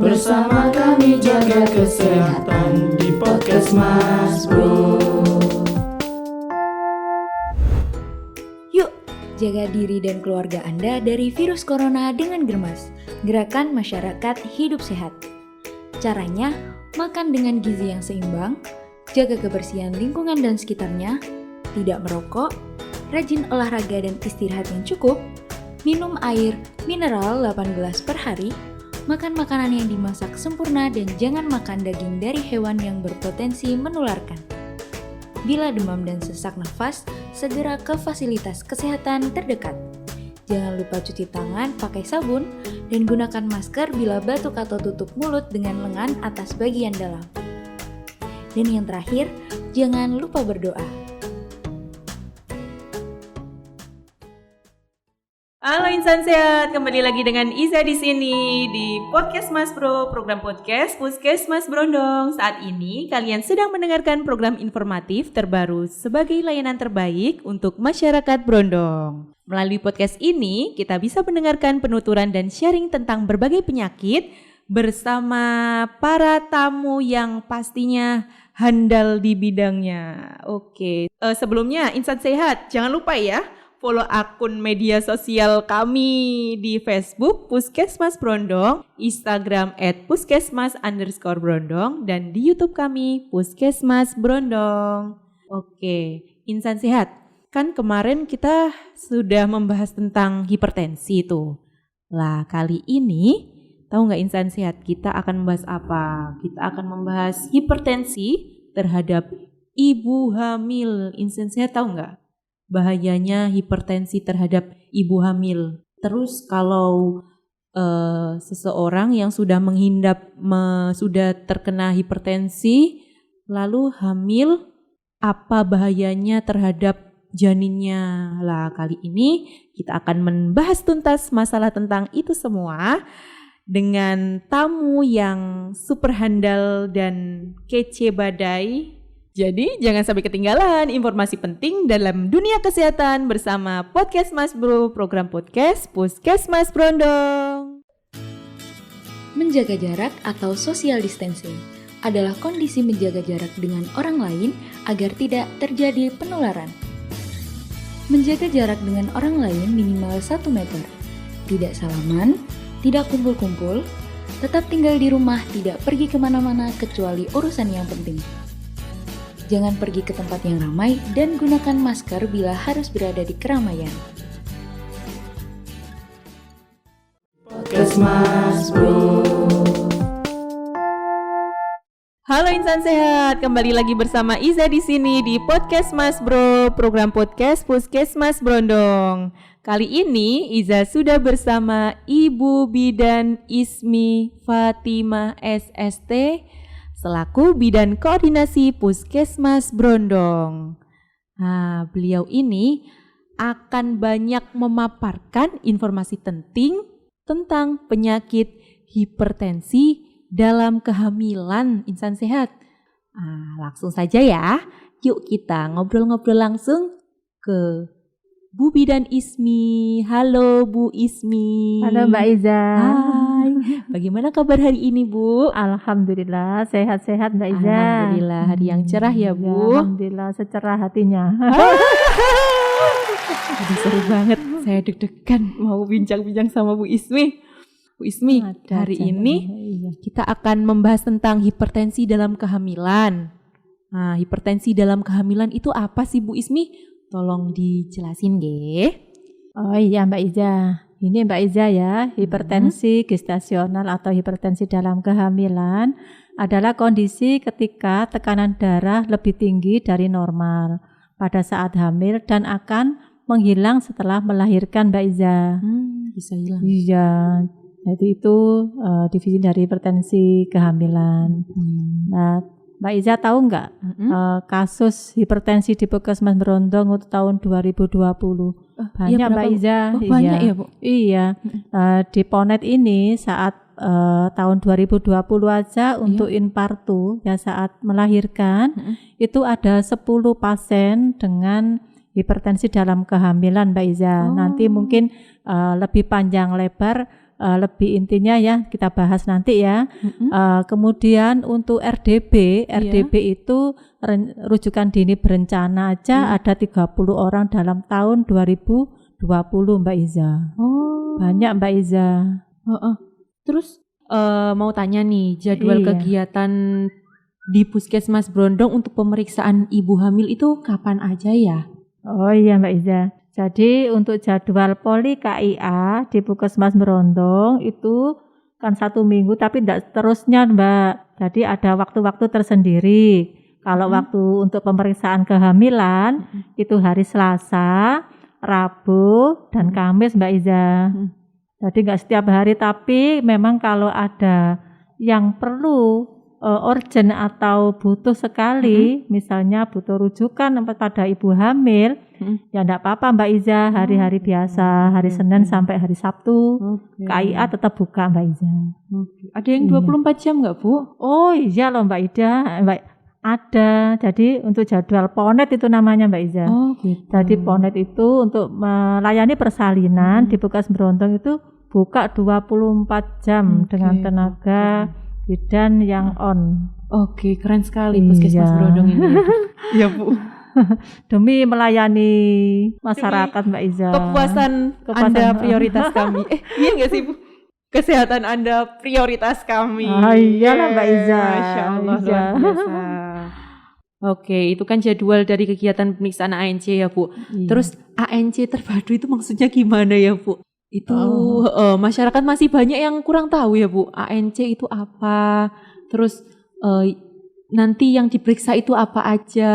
Bersama kami jaga kesehatan di podcast Mas Bro. Yuk, jaga diri dan keluarga Anda dari virus corona dengan Germas. Gerakan Masyarakat Hidup Sehat. Caranya, makan dengan gizi yang seimbang, jaga kebersihan lingkungan dan sekitarnya, tidak merokok, rajin olahraga dan istirahat yang cukup, minum air mineral 8 gelas per hari, makan makanan yang dimasak sempurna dan jangan makan daging dari hewan yang berpotensi menularkan. Bila demam dan sesak nafas, segera ke fasilitas kesehatan terdekat. Jangan lupa cuci tangan pakai sabun dan gunakan masker bila batuk atau tutup mulut dengan lengan atas bagian dalam. Dan yang terakhir, jangan lupa berdoa. Halo insan sehat, kembali lagi dengan Iza di sini di Podcast Mas Bro, program podcast Puskesmas Brondong. Saat ini kalian sedang mendengarkan program informatif terbaru sebagai layanan terbaik untuk masyarakat Brondong. Melalui podcast ini, kita bisa mendengarkan penuturan dan sharing tentang berbagai penyakit bersama para tamu yang pastinya handal di bidangnya. Oke, sebelumnya insan sehat, jangan lupa ya, follow akun media sosial kami di Facebook Puskesmas Brondong, Instagram @puskesmas_brondong, dan di YouTube kami Puskesmas Brondong. Oke, insan sehat, kan kemarin kita sudah membahas tentang hipertensi tuh. Lah kali ini, tahu nggak insan sehat kita akan membahas apa? Kita akan membahas hipertensi terhadap ibu hamil. Insan sehat tahu nggak bahayanya hipertensi terhadap ibu hamil? Terus kalau seseorang yang sudah sudah terkena hipertensi lalu hamil, apa bahayanya terhadap janinnya? Lah kali ini kita akan membahas tuntas masalah tentang itu semua dengan tamu yang super handal dan kece badai. Jadi jangan sampai ketinggalan informasi penting dalam dunia kesehatan bersama Podcast Mas Bro, program podcast Puskesmas Brondong. Menjaga jarak atau social distancing adalah kondisi menjaga jarak dengan orang lain agar tidak terjadi penularan. Menjaga jarak dengan orang lain minimal 1 meter. Tidak salaman, tidak kumpul-kumpul, tetap tinggal di rumah, tidak pergi kemana-mana kecuali urusan yang penting. Jangan pergi ke tempat yang ramai dan gunakan masker bila harus berada di keramaian. Podcast Mas Bro. Halo insan sehat, kembali lagi bersama Iza di sini di Podcast Mas Bro, program podcast Puskesmas Brondong. Kali ini Iza sudah bersama Ibu Bidan Ismi Fatimah SST selaku Bidan Koordinasi Puskesmas Brondong. Nah, beliau ini akan banyak memaparkan informasi penting tentang penyakit hipertensi dalam kehamilan insan sehat. Nah, langsung saja ya, yuk kita ngobrol-ngobrol langsung ke Bu Bidan Ismi. Halo Bu Ismi. Halo Mbak Iza. Hai, bagaimana kabar hari ini Bu? Alhamdulillah sehat-sehat Mbak Iza. Alhamdulillah, hari yang cerah ya Bu. Alhamdulillah secerah hatinya. Aduh, seru banget, saya deg-degan mau bincang-bincang sama Bu Ismi. Bu Ismi, hari ini kita akan membahas tentang hipertensi dalam kehamilan. Nah, hipertensi dalam kehamilan itu apa sih Bu Ismi? Tolong dijelasin nggih. Oh iya Mbak Iza, ini Mbak Iza ya, hipertensi gestasional atau hipertensi dalam kehamilan adalah kondisi ketika tekanan darah lebih tinggi dari normal pada saat hamil dan akan menghilang setelah melahirkan Mbak Iza. Bisa hilang. Iya, jadi itu divisi dari hipertensi kehamilan. Nah, Mbak Iza tahu nggak kasus hipertensi di Puskesmas Brondong untuk tahun 2020? Banyak Mbak Iza. Banyak ya Bu? Iya. Di Ponet ini saat tahun 2020 aja untuk infartu ya saat melahirkan itu ada 10 pasien dengan hipertensi dalam kehamilan Mbak Iza. Nanti mungkin lebih panjang lebar lebih intinya ya kita bahas nanti ya. Kemudian untuk RDB itu rujukan dini berencana aja ada 30 orang dalam tahun 2020 Mbak Iza. Oh. Banyak Mbak Iza. Terus mau tanya nih, jadwal Iya. kegiatan di Puskesmas Brondong untuk pemeriksaan ibu hamil itu kapan aja ya? Oh iya Mbak Iza. Jadi untuk jadwal poli KIA di Puskesmas Brondong itu kan 1 minggu tapi tidak terusnya Mbak. Jadi ada waktu-waktu tersendiri. Kalau waktu untuk pemeriksaan kehamilan itu hari Selasa, Rabu, dan Kamis Mbak Iza. Jadi nggak setiap hari, tapi memang kalau ada yang perlu urgent atau butuh sekali, misalnya butuh rujukan pada ibu hamil, ya enggak apa-apa Mbak Iza, hari-hari biasa, hari Senin sampai hari Sabtu, KIA tetap buka Mbak Iza. Ada yang 24 jam nggak Bu? Oh iya loh Mbak Ida, ada. Jadi untuk jadwal PONET itu namanya Mbak Iza. Oh gitu. Jadi PONET itu untuk melayani persalinan di Puskesmas Brondong itu buka 24 jam dengan tenaga bidan yang on. Oke, keren sekali Puskesmas Brondong ini. Ya Bu. Demi melayani masyarakat Mbak Iza. Kepuasan Anda prioritas kami. Iya nggak sih Bu? Kesehatan Anda prioritas kami. Iyalah Mbak Iza. Masya Allah, luar biasa. Oke, itu kan jadwal dari kegiatan pemeriksaan ANC ya Bu. Terus ANC terpadu itu maksudnya gimana ya Bu? Itu masyarakat masih banyak yang kurang tahu ya Bu. ANC itu apa? Terus nanti yang diperiksa itu apa aja?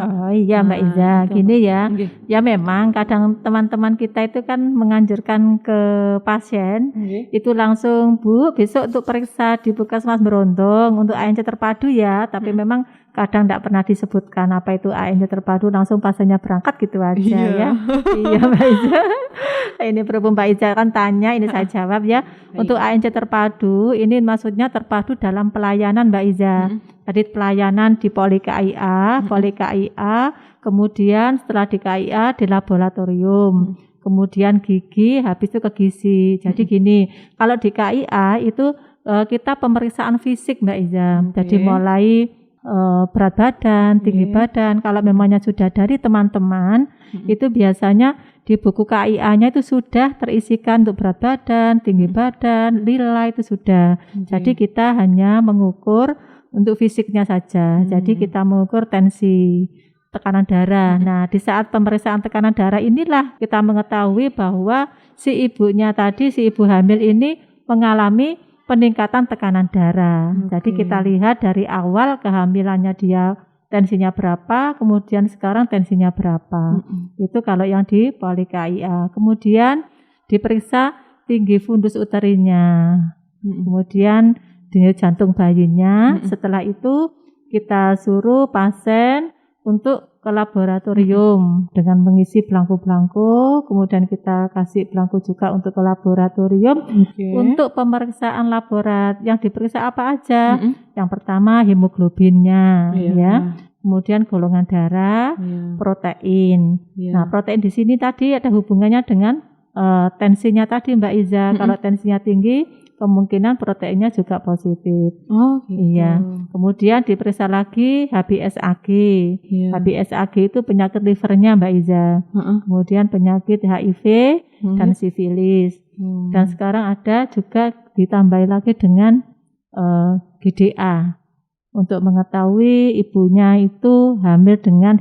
Oh iya Mbak Iza, gini ya. Ya memang kadang teman-teman kita itu kan menganjurkan ke pasien itu langsung Bu besok untuk periksa di Puskesmas Brondong untuk ANC terpadu ya. Tapi memang kadang tidak pernah disebutkan apa itu ANC terpadu, langsung pasiennya berangkat gitu aja ya. Iya Mbak Iza. Ini berhubung Mbak Iza kan tanya, ini saya jawab ya. Untuk ANC terpadu ini maksudnya terpadu dalam pelayanan Mbak Iza. Tadi pelayanan di poli KIA, kemudian setelah di KIA di laboratorium, kemudian gigi, habis itu ke gizi. Jadi gini, kalau di KIA itu kita pemeriksaan fisik Mbak Iza. Jadi mulai berat badan, tinggi badan. Kalau memangnya sudah dari teman-teman, itu biasanya di buku KIA-nya itu sudah terisikan untuk berat badan, tinggi badan, nilai itu sudah. Jadi kita hanya mengukur untuk fisiknya saja. Jadi kita mengukur tensi, tekanan darah. Nah, di saat pemeriksaan tekanan darah inilah kita mengetahui bahwa si ibunya tadi, si ibu hamil ini mengalami peningkatan tekanan darah. Jadi kita lihat dari awal kehamilannya dia tensinya berapa, kemudian sekarang tensinya berapa. Itu kalau yang di poli KIA. Kemudian diperiksa tinggi fundus uterinya. Kemudian denyut jantung bayinya. Setelah itu kita suruh pasien untuk ke laboratorium dengan mengisi belangko-belangko, kemudian kita kasih belangko juga untuk ke laboratorium untuk pemeriksaan laborat. Yang diperiksa apa aja? Yang pertama hemoglobinnya, ya. Kemudian golongan darah, protein. Nah, protein di sini tadi ada hubungannya dengan tensinya tadi Mbak Iza. Kalau tensinya tinggi, kemungkinan proteinnya juga positif. Oh, gitu. Iya. Kemudian diperiksa lagi HbSAg. HbSAg itu penyakit livernya Mbak Iza. Kemudian penyakit HIV dan sifilis. Dan sekarang ada juga ditambah lagi dengan GDA untuk mengetahui ibunya itu hamil dengan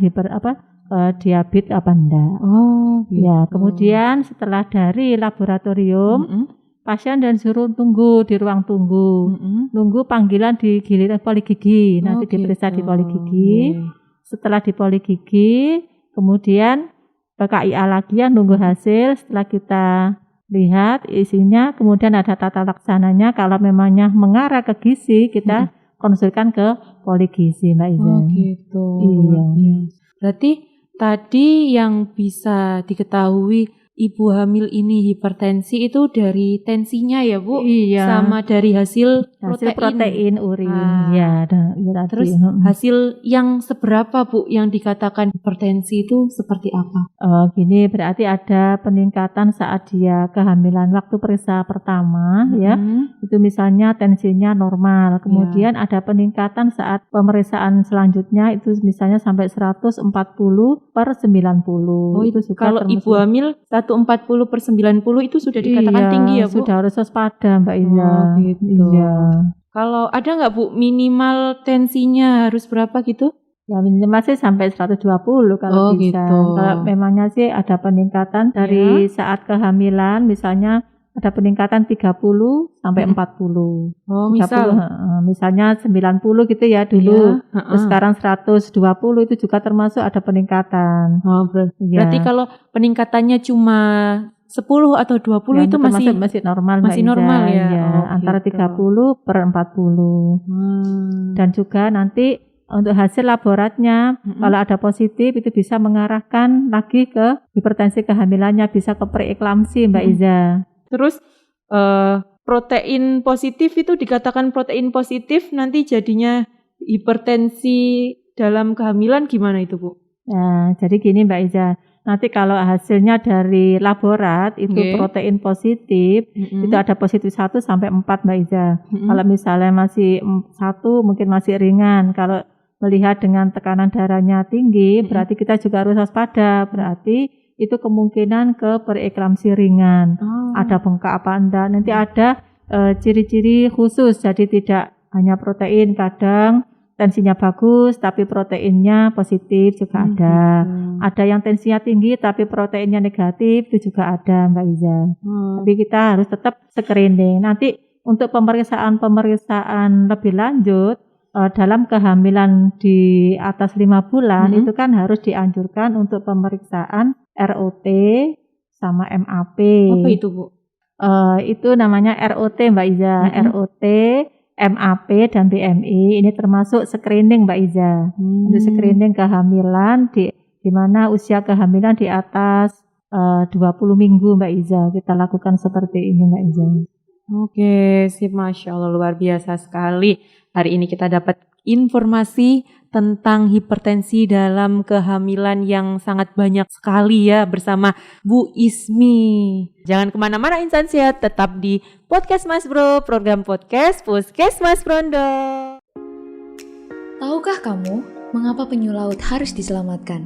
diabetes apa enggak. Oh, gitu. Ya, kemudian setelah dari laboratorium pasien dan suruh tunggu di ruang tunggu, nunggu panggilan di giliran poli gigi, nanti diperiksa di poli gigi. Setelah di poli gigi, kemudian ke KIA lagi ya, nunggu hasil. Setelah kita lihat isinya, kemudian ada tata laksananya. Kalau memangnya mengarah ke gizi, kita konsulkan ke poli gizi, Mbak Iza. Oh gitu. Iya. Berarti tadi yang bisa diketahui ibu hamil ini hipertensi itu dari tensinya ya Bu? Iya. Sama dari hasil protein urin. Ah. Ya, tadi. Terus hasil yang seberapa Bu yang dikatakan hipertensi itu seperti apa? Gini, berarti ada peningkatan saat dia kehamilan waktu periksa pertama ya. Itu misalnya tensinya normal. Kemudian ada peningkatan saat pemeriksaan selanjutnya itu misalnya sampai 140/90. Oh, itu juga kalau ibu hamil 140/90 itu sudah dikatakan tinggi ya Bu? Sudah harus waspada Mbak Iza. Oh, gitu. Iya. Kalau ada nggak Bu minimal tensinya harus berapa gitu? Ya minimal sih sampai 120 kalau bisa. Gitu. Kalau memangnya sih ada peningkatan dari saat kehamilan, misalnya ada peningkatan 30 sampai 40. Oh, 30, misalnya 90 gitu ya dulu. Iya, Terus sekarang 120 itu juga termasuk ada peningkatan. Oh, berarti kalau peningkatannya cuma 10 atau 20 Ya, itu masih normal Mbak masih Iza. normal ya. Ya, antara gitu. 30/40. Dan juga nanti untuk hasil laboratnya, kalau ada positif itu bisa mengarahkan lagi ke hipertensi kehamilannya, bisa ke preeklamsi Mbak Iza. Terus protein positif itu dikatakan protein positif nanti jadinya hipertensi dalam kehamilan gimana itu Bu? Nah, jadi gini Mbak Iza, nanti kalau hasilnya dari laborat itu protein positif, itu ada positif 1 sampai 4 Mbak Iza. Kalau misalnya masih 1 mungkin masih ringan, kalau melihat dengan tekanan darahnya tinggi, berarti kita juga harus waspada, berarti itu kemungkinan ke preeklamsi ringan. Ada bengkak apa enggak, nanti ada ciri-ciri khusus, jadi tidak hanya protein, kadang tensinya bagus tapi proteinnya positif juga ada. Ada yang tensinya tinggi tapi proteinnya negatif, itu juga ada Mbak Iza. Tapi kita harus tetap screening. Nanti untuk pemeriksaan lebih lanjut, dalam kehamilan di atas 5 bulan itu kan harus dianjurkan untuk pemeriksaan ROT sama MAP. Apa itu Bu? Itu namanya ROT Mbak Iza. ROT, MAP dan BMI ini termasuk screening Mbak Iza. Untuk screening kehamilan di mana usia kehamilan di atas 20 minggu Mbak Iza. Kita lakukan seperti ini Mbak Iza. Oke, sip, Masya Allah, luar biasa sekali. Hari ini kita dapat informasi tentang hipertensi dalam kehamilan yang sangat banyak sekali ya bersama Bu Ismi. Jangan kemana-mana insan sehat, tetap di Podcast Mas Bro, program podcast Puskesmas Brondong. Tahukah kamu mengapa penyu laut harus diselamatkan?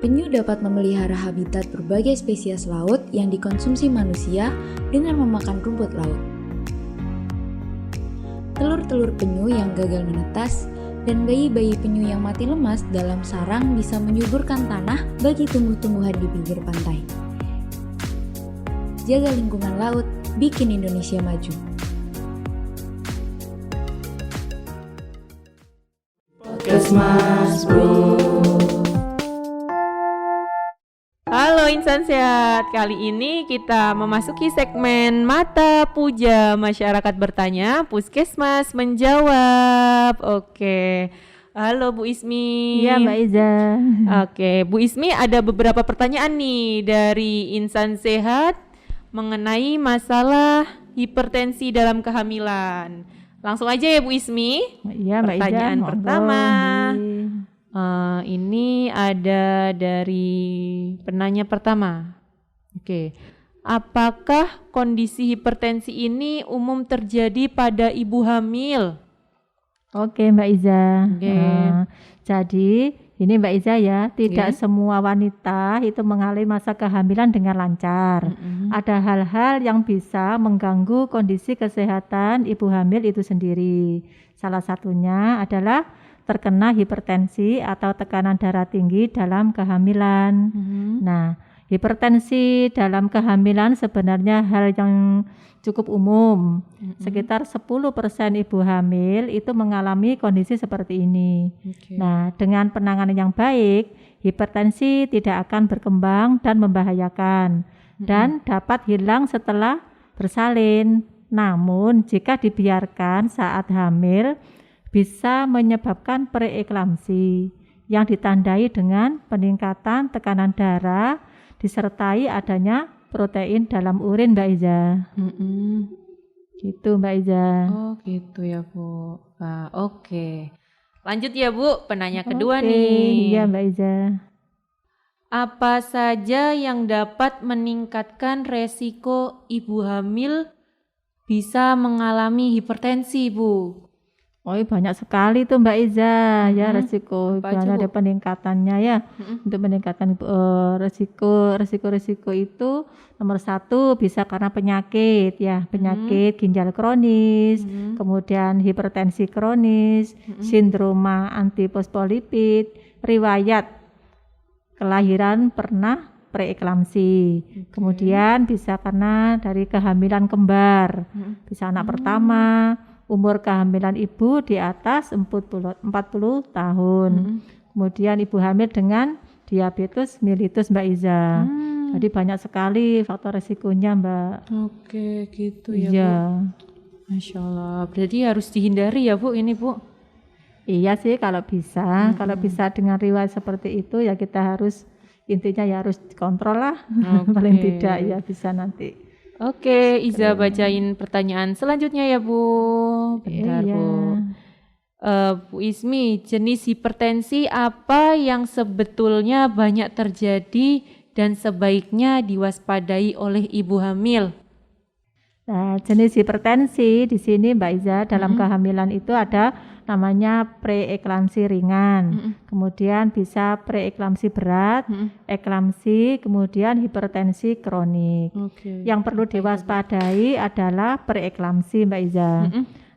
Penyu dapat memelihara habitat berbagai spesies laut yang dikonsumsi manusia dengan memakan rumput laut. Telur-telur penyu yang gagal menetas dan bayi-bayi penyu yang mati lemas dalam sarang bisa menyuburkan tanah bagi tumbuh-tumbuhan di pinggir pantai. Jaga lingkungan laut, bikin Indonesia maju. Puskesmas Bro. Halo insan sehat, kali ini kita memasuki segmen Mata Puja Masyarakat Bertanya, Puskesmas Menjawab. Oke, halo Bu Ismi. Iya Mbak Iza. Oke, Bu Ismi ada beberapa pertanyaan nih dari insan sehat mengenai masalah hipertensi dalam kehamilan. Langsung aja ya Bu Ismi. Iya Mbak Iza. Pertanyaan pertama. Ini ada dari penanya pertama. Oke. Apakah kondisi hipertensi ini umum terjadi pada ibu hamil? Oke Mbak Iza. Oke. Jadi ini Mbak Iza ya, tidak semua wanita itu mengalami masa kehamilan dengan lancar. Ada hal-hal yang bisa mengganggu kondisi kesehatan ibu hamil itu sendiri. Salah satunya adalah terkena hipertensi atau tekanan darah tinggi dalam kehamilan. Nah, hipertensi dalam kehamilan sebenarnya hal yang cukup umum. Sekitar 10% ibu hamil itu mengalami kondisi seperti ini. Nah, dengan penanganan yang baik, hipertensi tidak akan berkembang dan membahayakan dan dapat hilang setelah bersalin. Namun, jika dibiarkan saat hamil, bisa menyebabkan preeklamsi yang ditandai dengan peningkatan tekanan darah disertai adanya protein dalam urin Mbak Iza. Gitu Mbak Iza. Oh gitu ya Bu. Oke. Lanjut ya Bu, penanya kedua Oke, nih. iya Mbak Iza. Apa saja yang dapat meningkatkan resiko ibu hamil bisa mengalami hipertensi Bu? Oh banyak sekali tuh Mbak Iza ya resiko Apa aja, ada Bu? peningkatannya ya. Untuk meningkatkan resiko itu nomor 1 bisa karena penyakit ya, penyakit ginjal kronis, kemudian hipertensi kronis, sindroma antifosfolipid, riwayat kelahiran pernah preeklamsi. Kemudian bisa karena dari kehamilan kembar, bisa anak pertama, umur kehamilan ibu di atas 40 tahun. Kemudian ibu hamil dengan diabetes mellitus Mbak Iza. Jadi banyak sekali faktor resikonya Mbak. Oke, gitu ya Iya. Bu. Masya Allah. Berarti harus dihindari ya Bu ini Bu. Iya sih kalau bisa. Kalau bisa dengan riwayat seperti itu ya kita harus intinya ya harus kontrol lah. Paling tidak ya bisa nanti. Oke, Iza bacain pertanyaan selanjutnya ya Bu. Bentar Iya. Bu. Bu Ismi, jenis hipertensi apa yang sebetulnya banyak terjadi dan sebaiknya diwaspadai oleh ibu hamil? Nah, jenis hipertensi di sini Mbak Iza dalam kehamilan itu ada namanya preeklamsi ringan, kemudian bisa preeklamsi berat, eklamsi, kemudian hipertensi kronik. Yang perlu diwaspadai adalah preeklamsi Mbak Iza.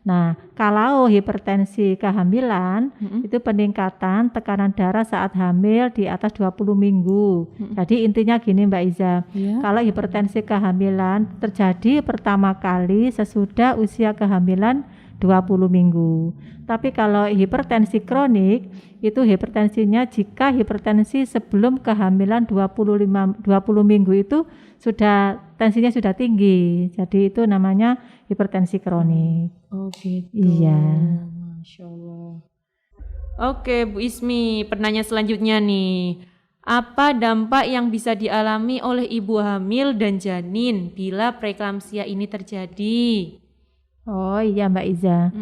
Nah, kalau hipertensi kehamilan itu peningkatan tekanan darah saat hamil di atas 20 minggu. Jadi intinya gini Mbak Iza, kalau hipertensi kehamilan terjadi pertama kali sesudah usia kehamilan 20 minggu. Tapi kalau hipertensi kronik itu hipertensinya jika hipertensi sebelum kehamilan 20 minggu itu sudah tensinya sudah tinggi. Jadi itu namanya hipertensi kronik. Oh gitu. Iya. Masya Allah. Oke Bu Ismi, pertanyaan selanjutnya nih. Apa dampak yang bisa dialami oleh ibu hamil dan janin bila preeklamsia ini terjadi? Oh iya Mbak Iza,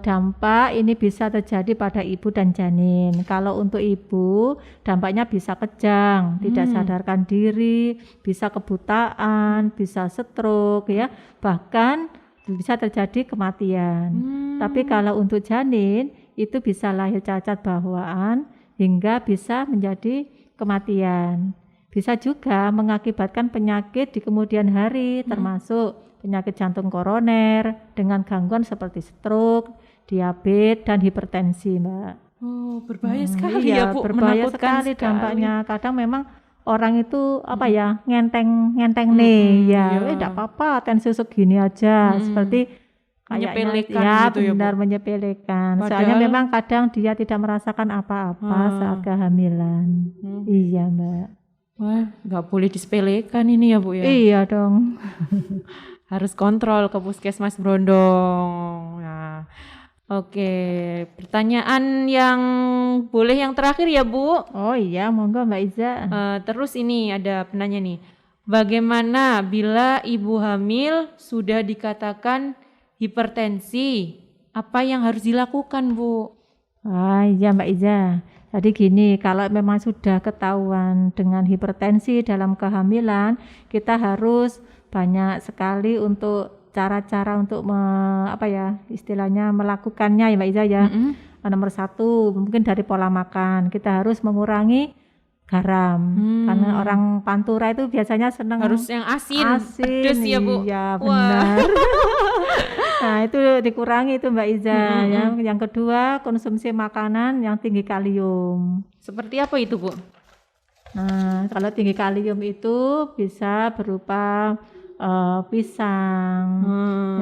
dampak ini bisa terjadi pada ibu dan janin. Kalau untuk ibu dampaknya bisa kejang, tidak sadarkan diri, bisa kebutaan, bisa stroke ya, bahkan bisa terjadi kematian. Tapi kalau untuk janin itu bisa lahir cacat bawaan hingga bisa menjadi kematian. Bisa juga mengakibatkan penyakit di kemudian hari termasuk penyakit jantung koroner dengan gangguan seperti stroke, diabetes dan hipertensi, Mbak. Oh, berbahaya sekali Iya, ya Bu, berbahaya menakutkan sekali dampaknya. Kadang memang orang itu apa ya, ngenteng nih, ya, enggak apa-apa, tensi segini aja, seperti kayaknya menyepelekan ya, gitu ya, Bu. benar menyepelekan. Soalnya Padahal- memang kadang dia tidak merasakan apa-apa saat kehamilan. Iya, Mbak. Wah, nggak boleh disepelekan ini ya Bu ya. Iya dong. Harus kontrol ke Puskesmas Brondong. Nah, oke, pertanyaan yang boleh yang terakhir ya Bu. Oh iya, monggo Mbak Iza. Terus ini ada penanya nih. Bagaimana bila ibu hamil sudah dikatakan hipertensi? Apa yang harus dilakukan Bu? Ah iya Mbak Iza. Jadi gini, kalau memang sudah ketahuan dengan hipertensi dalam kehamilan, kita harus banyak sekali untuk cara-cara untuk istilahnya melakukannya ya Mbak Iza ya. Nomor 1 mungkin dari pola makan, kita harus mengurangi garam karena orang Pantura itu biasanya senang Harus yang asin, pedes ya Bu. Iya Wah. benar. Nah itu dikurangi itu Mbak Iza ya. Yang kedua konsumsi makanan yang tinggi kalium. Seperti apa itu Bu? Nah kalau tinggi kalium itu bisa berupa pisang.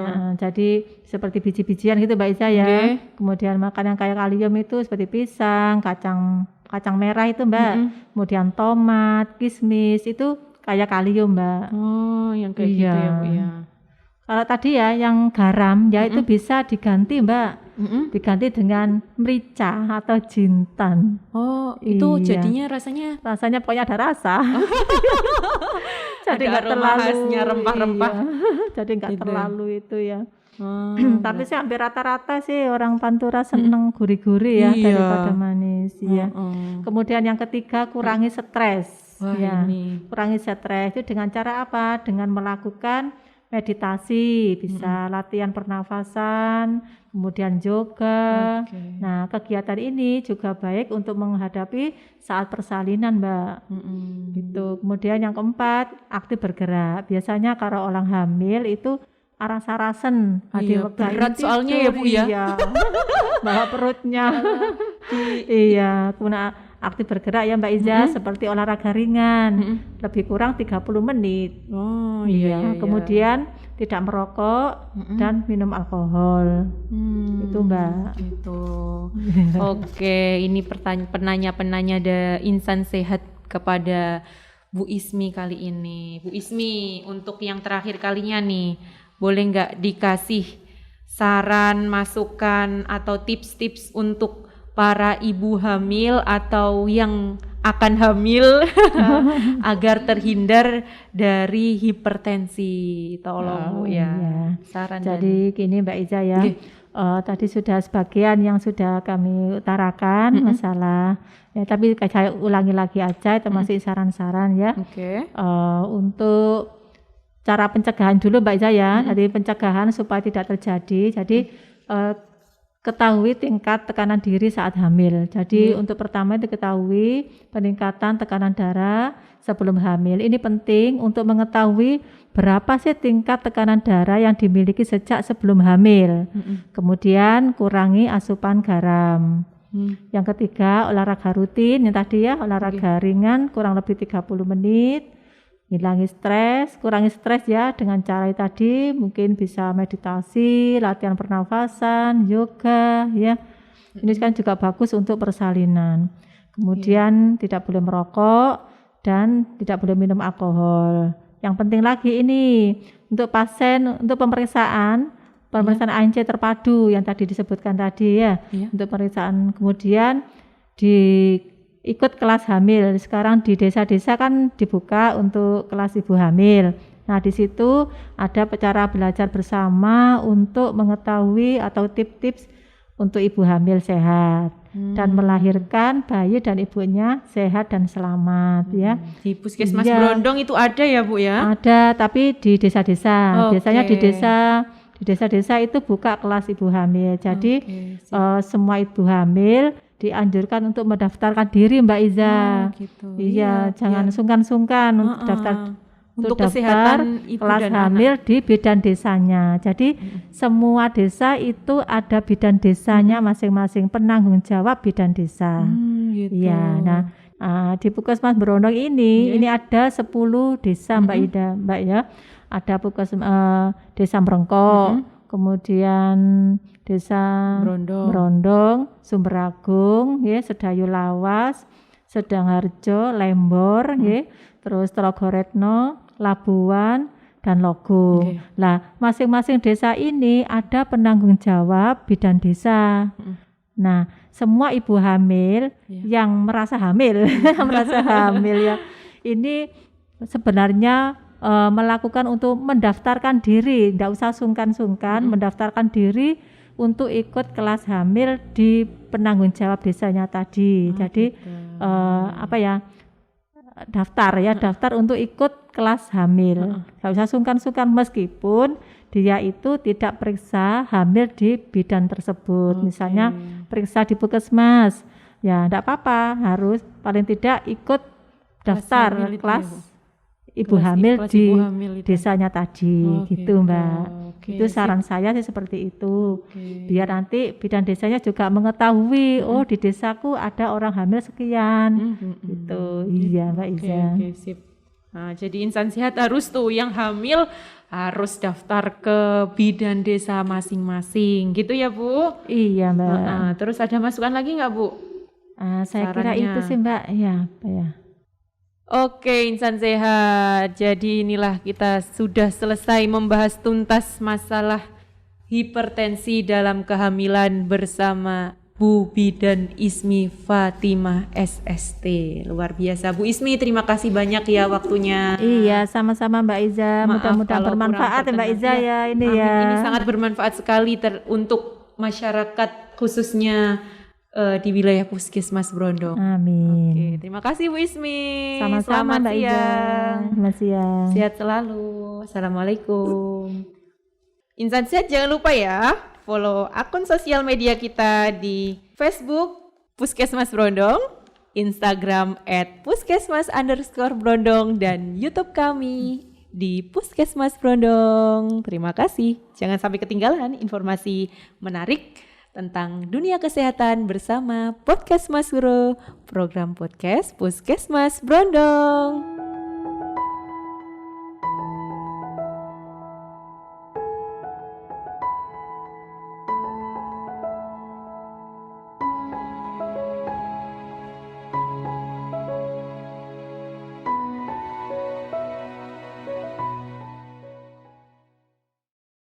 Ya, jadi seperti biji-bijian gitu Mbak Iza ya. Oke. Kemudian makan yang kaya kalium itu seperti pisang, kacang merah itu Mbak. Kemudian tomat, kismis itu kaya kalium Mbak. Oh, yang kayak gitu ya Bu ya. Kalau tadi ya yang garam ya itu bisa diganti Mbak diganti dengan merica atau jintan. Oh, itu Iya. jadinya rasanya Rasanya pokoknya ada rasa. Jadi ada nggak aroma terlalu khasnya rempah-rempah. iya. Jadi nggak Gitu. terlalu itu ya. Oh, Tapi sih hampir rata-rata sih orang Pantura seneng gurih-gurih ya Iya. daripada manis. Iya. oh. Kemudian yang ketiga kurangi stres. Wah, Ya. ini. Kurangi stres itu dengan cara apa? Dengan melakukan meditasi, bisa latihan pernafasan, kemudian yoga. Oke. Nah, kegiatan ini juga baik untuk menghadapi saat persalinan, Mbak. Gitu. Kemudian yang keempat, aktif bergerak. Biasanya kalau orang hamil itu aras-arasen. Iya, berat soalnya ya, Bu, ya. Iya. Bawa perutnya. Iya, kemudian aktif bergerak ya Mbak Iza, seperti olahraga ringan. Lebih kurang 30 menit. Oh, iya. Kemudian tidak merokok dan minum alkohol. Itu Mbak. Gitu. Oke, ini penanya-penanya insan sehat kepada Bu Ismi kali ini. Bu Ismi, untuk yang terakhir kalinya nih, boleh nggak dikasih saran, masukan, atau tips-tips untuk para ibu hamil atau yang akan hamil agar terhindar dari hipertensi? Tolong Bu ya. Iya. Saran Jadi gini Mbak Iza ya. Oke. Tadi sudah sebagian yang sudah kami utarakan masalah ya, tapi saya ulangi lagi aja itu masih saran-saran ya. Oke. Untuk cara pencegahan dulu Mbak Iza ya. Jadi pencegahan supaya tidak terjadi. Jadi ketahui tingkat tekanan diri saat hamil. Jadi untuk pertama itu ketahui peningkatan tekanan darah sebelum hamil. Ini penting untuk mengetahui berapa sih tingkat tekanan darah yang dimiliki sejak sebelum hamil. Kemudian kurangi asupan garam. Yang ketiga olahraga rutin yang tadi ya, olahraga ringan kurang lebih 30 menit. Kurangi stres ya dengan cara tadi, mungkin bisa meditasi, latihan pernafasan, yoga ya. Ini kan juga bagus untuk persalinan. Kemudian tidak boleh merokok dan tidak boleh minum alkohol. Yang penting lagi ini untuk pasien untuk pemeriksaan ANC terpadu yang tadi disebutkan tadi ya. Untuk pemeriksaan kemudian ikut kelas hamil. Sekarang di desa-desa kan dibuka untuk kelas ibu hamil. Nah, di situ ada cara belajar bersama untuk mengetahui atau tips-tips untuk ibu hamil sehat dan melahirkan bayi dan ibunya sehat dan selamat ya. Di Puskesmas Brondong itu ada ya Bu ya? Ada, tapi di desa-desa. Oke. Biasanya di desa-desa itu buka kelas ibu hamil. Jadi semua ibu hamil dianjurkan untuk mendaftarkan diri Mbak Iza. Gitu. Iya, jangan sungkan-sungkan untuk daftar untuk kesehatan ibu kelas dan hamil di bidan desanya. Jadi semua desa itu ada bidan desanya masing-masing, penanggung jawab bidan desa. Gitu. Iya, nah di Puskesmas Brondong ini ada 10 desa Mbak ya. Ada desa Merengkok, kemudian desa Brondong, Sumberagung, ya, Sedayu Lawas, Sedangharjo, Lembor, ya, terus Trogoretno, Labuan, dan Logo. Nah, masing-masing desa ini ada penanggung jawab bidan desa. Nah, semua ibu hamil yang merasa hamil, ya, ini sebenarnya melakukan untuk mendaftarkan diri, tidak usah sungkan-sungkan, mendaftarkan diri untuk ikut kelas hamil di penanggung jawab desanya tadi. Jadi daftar untuk ikut kelas hamil. Tidak usah sungkan-sungkan meskipun dia itu tidak periksa hamil di bidan tersebut. Misalnya periksa di Puskesmas, ya tidak apa-apa, harus paling tidak ikut daftar kelas ibu hamil di desanya tadi, gitu Mbak. Itu saran saya sih seperti itu. Biar nanti bidan desanya juga mengetahui, oh di desaku ada orang hamil sekian, gitu. Iya Mbak Iza. Sip. Nah, jadi insan sehat harus tuh yang hamil harus daftar ke bidan desa masing-masing, gitu ya Bu? Iya Mbak. Terus ada masukan lagi nggak Bu? Saya kira itu sih Mbak. Ya, Pak ya. Oke, insan sehat. Jadi inilah kita sudah selesai membahas tuntas masalah hipertensi dalam kehamilan bersama Bu Bidan Ismi Fatimah SST. Luar biasa. Bu Ismi, terima kasih banyak ya waktunya. Iya, sama-sama Mbak Iza. Maaf Mudah-mudahan kalau bermanfaat ya kurang Mbak Iza berkenan. ya ini Amin. ya. Ini sangat bermanfaat sekali untuk masyarakat khususnya di wilayah Puskesmas Brondong. Amin. Oke, terima kasih Bu Ismi. Sama-sama Selamat Mbak Iza. siang. Selamat siang. Sehat selalu. Assalamualaikum. Insan sehat jangan lupa ya, follow akun sosial media kita di Facebook Puskesmas Brondong, Instagram @puskesmas_brondong, dan YouTube kami di Puskesmas Brondong. Terima kasih. Jangan sampai ketinggalan informasi menarik tentang dunia kesehatan bersama Podcast Mas Guru, program podcast Puskesmas Brondong.